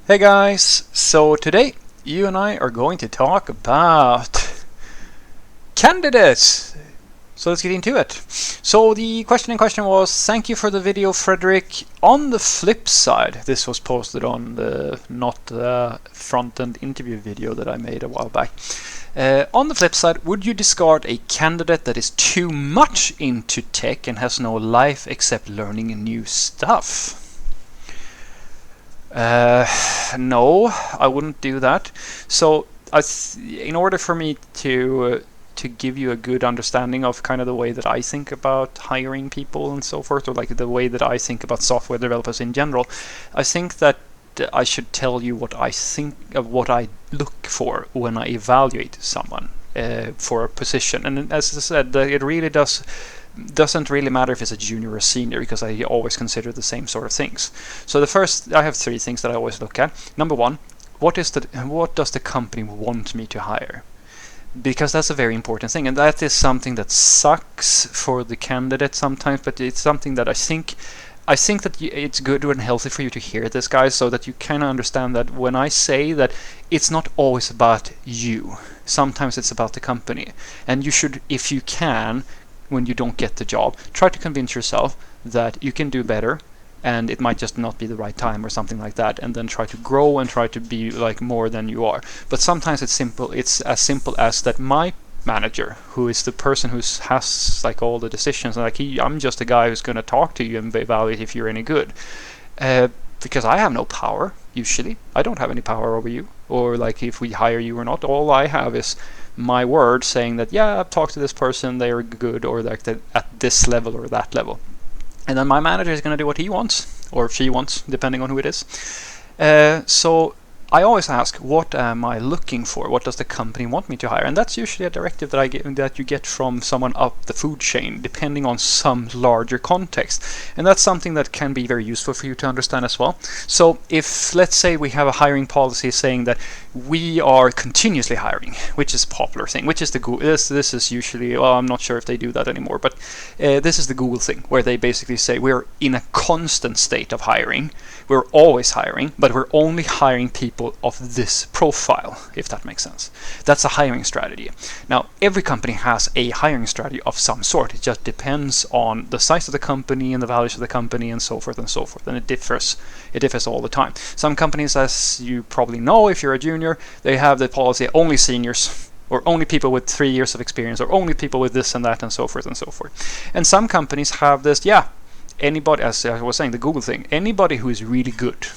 Hey guys, so today you and I are going to talk about candidates. So let's get into it. So the question in question was, thank you for the video, Frederick. On the flip side, this was posted on the not front-end interview video that I made a while back. On the flip side, would you discard a candidate that is too much into tech and has no life except learning new stuff? No, I wouldn't do that. So, in order for me to give you a good understanding of kind of the way that I think about hiring people and so forth, or like the way that I think about software developers in general, I think that I should tell you what I think of what I look for when I evaluate someone for a position. And as I said, it really doesn't really matter if it's a junior or senior, because I always consider the same sort of things. So I have three things that I always look at. Number one, what does the company want me to hire? Because that's a very important thing, and that is something that sucks for the candidate sometimes, but it's something that I think that it's good and healthy for you to hear this, guys, so that you kind of understand that when I say that it's not always about you. Sometimes it's about the company, and you should, if you can, when you don't get the job, try to convince yourself that you can do better, and it might just not be the right time or something like that, and then try to grow and try to be like more than you are. But sometimes it's as simple as that my manager, who is the person who has like all the decisions, and like I'm just a guy who's going to talk to you and evaluate if you're any good, because I have no power. Usually I don't have any power over you, or like if we hire you or not. All I have is my word saying that, yeah, I've talked to this person, they're good, or like at this level or that level. And then my manager is going to do what he wants, or she wants, depending on who it is. So I always ask, what am I looking for? What does the company want me to hire? And that's usually a directive that you get from someone up the food chain, depending on some larger context. And that's something that can be very useful for you to understand as well. So if, let's say, we have a hiring policy saying that we are continuously hiring, which is a popular thing, which is the Google. This is usually, well, I'm not sure if they do that anymore, but this is the Google thing, where they basically say we're in a constant state of hiring. We're always hiring, but we're only hiring people of this profile, if that makes sense. That's a hiring strategy. Now, every company has a hiring strategy of some sort. It just depends on the size of the company and the values of the company and so forth and so forth. And it differs all the time. Some companies, as you probably know, if you're a junior, they have the policy only seniors, or only people with 3 years of experience, or only people with this and that and so forth and so forth. And some companies have this, anybody, as I was saying, the Google thing, anybody who is really good.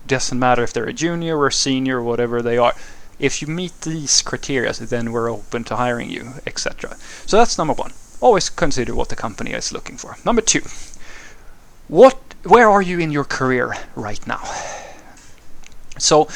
Doesn't matter if they're a junior or a senior or whatever they are. If you meet these criteria, then we're open to hiring you, etc. So that's number one. Always consider what the company is looking for. Number two, where are you in your career right now? So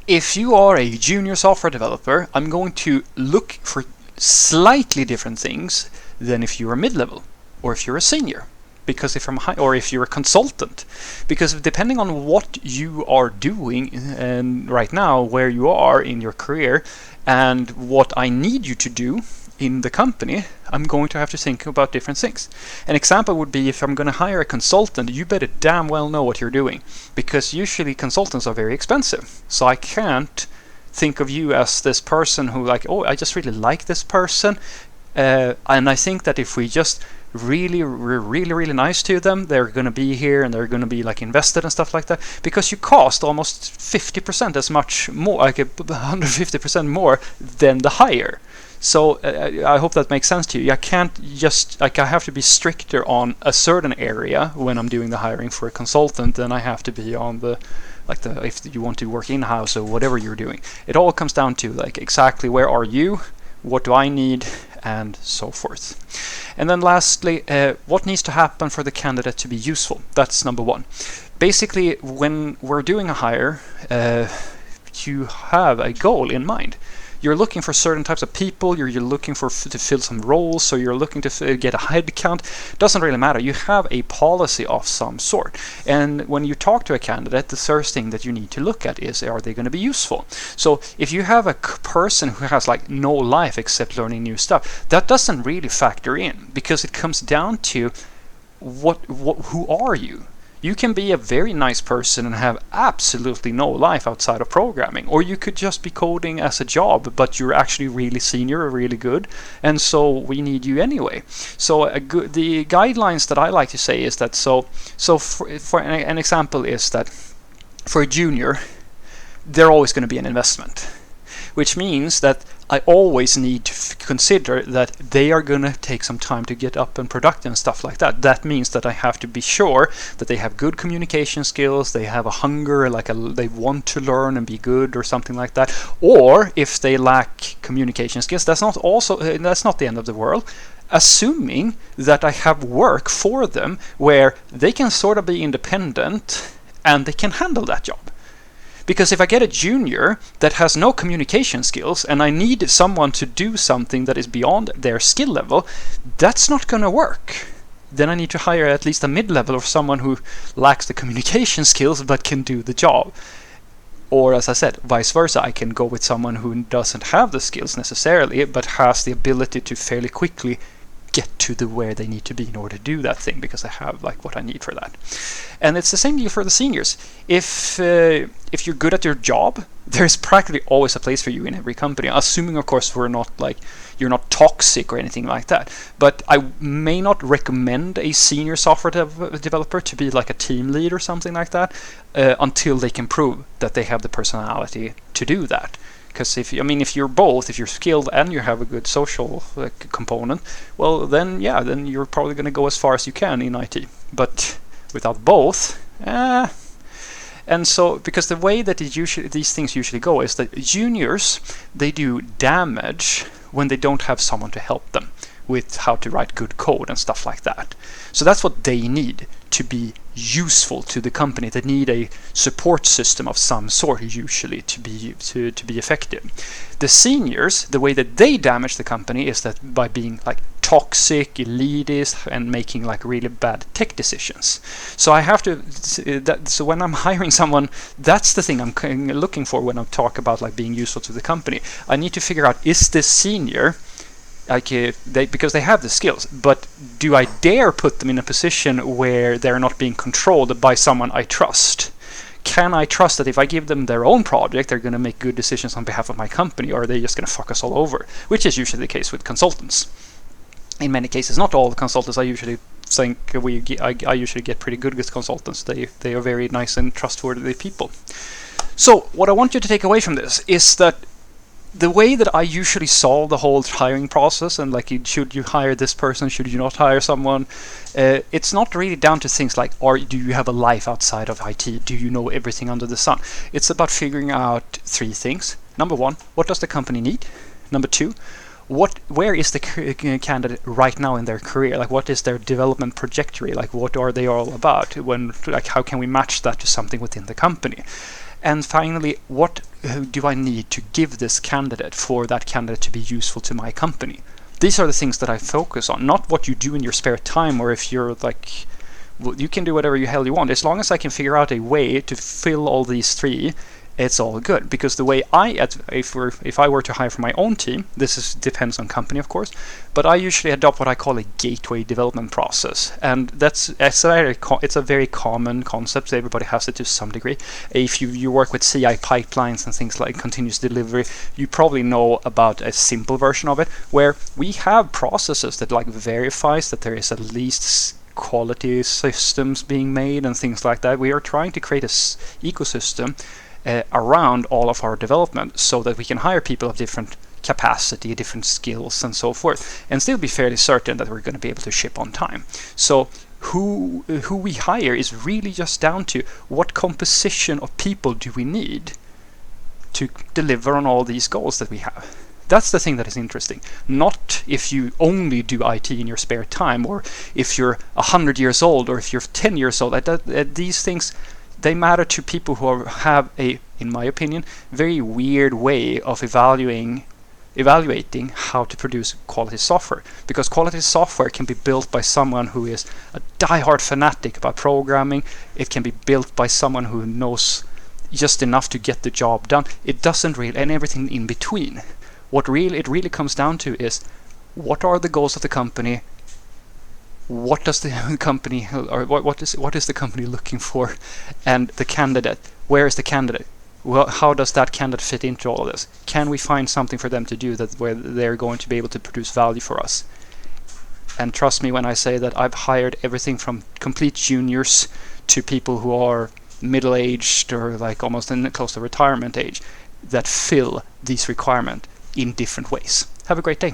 if you are a junior software developer, I'm going to look for slightly different things than if you're a mid-level or if you're a senior. Because or if you're a consultant, because depending on what you are doing and right now, where you are in your career, and what I need you to do in the company, I'm going to have to think about different things. An example would be, if I'm going to hire a consultant, you better damn well know what you're doing, because usually consultants are very expensive. So I can't think of you as this person who like, oh, I just really like this person, and I think that if we just really nice to them, they're going to be here and they're going to be like invested and stuff like that, because you cost almost 50% as much more, like 150% more than the hire. So I hope that makes sense to you. I can't just, like, I have to be stricter on a certain area when I'm doing the hiring for a consultant than I have to be on if you want to work in-house or whatever you're doing. It all comes down to like exactly where are you, what do I need, and so forth. And then lastly, what needs to happen for the candidate to be useful? That's number one. Basically, when we're doing a hire, you have a goal in mind. You're looking for certain types of people, you're looking to fill some roles, so you're looking to get a head count. Doesn't really matter. You have a policy of some sort. And when you talk to a candidate, the first thing that you need to look at is, are they going to be useful? So if you have a person who has like no life except learning new stuff, that doesn't really factor in, because it comes down to who are you? You can be a very nice person and have absolutely no life outside of programming, or you could just be coding as a job, but you're actually really senior or really good, and so we need you anyway. So the guidelines that I like to say is that for an example is that for a junior, they're always going to be an investment, which means that I always need to consider that they are going to take some time to get up and productive and stuff like that. That means that I have to be sure that they have good communication skills, they have a hunger, they want to learn and be good or something like that. Or if they lack communication skills, that's not the end of the world. Assuming that I have work for them where they can sort of be independent and they can handle that job. Because if I get a junior that has no communication skills and I need someone to do something that is beyond their skill level, that's not going to work. Then I need to hire at least a mid-level or someone who lacks the communication skills but can do the job. Or as I said, vice versa, I can go with someone who doesn't have the skills necessarily but has the ability to fairly quickly get to where they need to be in order to do that thing, because I have what I need for that. And it's the same deal for the seniors. If you're good at your job, there's practically always a place for you in every company, assuming of course you're not toxic or anything like that. But I may not recommend a senior software developer to be like a team lead or something like that until they can prove that they have the personality to do that. Because if you're skilled and you have a good social component, well then you're probably going to go as far as you can in IT. But without both, and so because the way that these things usually go is that juniors, they do damage when they don't have someone to help them with how to write good code and stuff like that. So that's what they need to be useful to the company. They need a support system of some sort usually to be effective. The seniors, the way that they damage the company is that by being toxic, elitist, and making really bad tech decisions. So I have to so when I'm hiring someone, that's the thing I'm looking for when I talk about being useful to the company. I need to figure out, is this senior because they have the skills, but do I dare put them in a position where they're not being controlled by someone I trust? Can I trust that if I give them their own project, they're going to make good decisions on behalf of my company, or are they just going to fuck us all over? Which is usually the case with consultants. In many cases, not all the consultants. I usually think I usually get pretty good with consultants. They are very nice and trustworthy people. So what I want you to take away from this is that the way that I usually solve the whole hiring process, and should you hire this person, should you not hire someone, it's not really down to things like, do you have a life outside of IT? Do you know everything under the sun? It's about figuring out three things. Number one, what does the company need? Number two, where is the candidate right now in their career? What is their development trajectory? What are they all about? How can we match that to something within the company? And finally, what do I need to give this candidate for that candidate to be useful to my company? These are the things that I focus on, not what you do in your spare time, or if you're you can do whatever the hell you want. As long as I can figure out a way to fill all these three, it's all good. Because the way if I were to hire for my own team, depends on company of course, but I usually adopt what I call a gateway development process, and it's a very common concept. Everybody has it to some degree. If you work with CI pipelines and things like continuous delivery, you probably know about a simple version of it, where we have processes that verifies that there is at least quality systems being made and things like that. We are trying to create a ecosystem around all of our development so that we can hire people of different capacity, different skills, and so forth, and still be fairly certain that we're going to be able to ship on time. So who we hire is really just down to what composition of people do we need to deliver on all these goals that we have. That's the thing that is interesting. Not if you only do IT in your spare time, or if you're 100 years old, or if you're 10 years old. These things, they matter to people who have in my opinion, very weird way of evaluating how to produce quality software. Because quality software can be built by someone who is a diehard fanatic about programming. It can be built by someone who knows just enough to get the job done. It doesn't really, and everything in between. What it really comes down to is, what are the goals of the company? what does the company, or what is the company looking for, and the candidate, where is the candidate? Well, how does that candidate fit into all of this? Can we find something for them to do that where they're going to be able to produce value for us? And trust me when I say that I've hired everything from complete juniors to people who are middle-aged or like almost close to retirement age that fill these requirements in different ways. Have a great day.